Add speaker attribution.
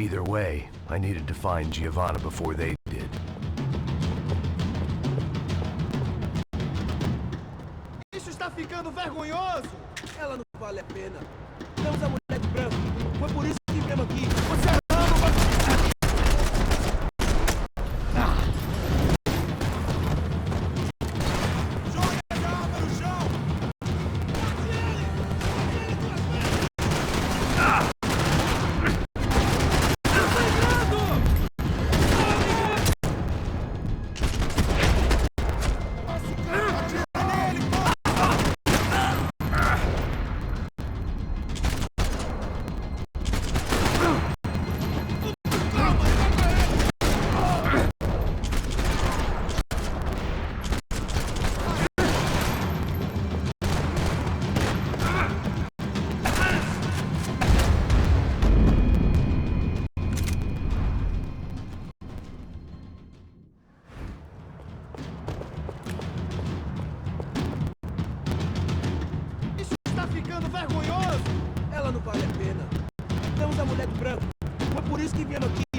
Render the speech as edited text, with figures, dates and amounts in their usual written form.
Speaker 1: Either way, I needed to find Giovanna before they did.
Speaker 2: Isso está ficando vergonhoso! Ela não vale a pena. Temos a mulher de branco. Foi por isso que viemos aqui. Você ama Joga essa arma no chão! Bate ele! Bate ele com as pernas! Tá sangrando! Nosso cara atira nele! Isso está ficando vergonhoso! Ela não vale a pena. Temos a mulher de branco. Foi por isso que viemos aqui.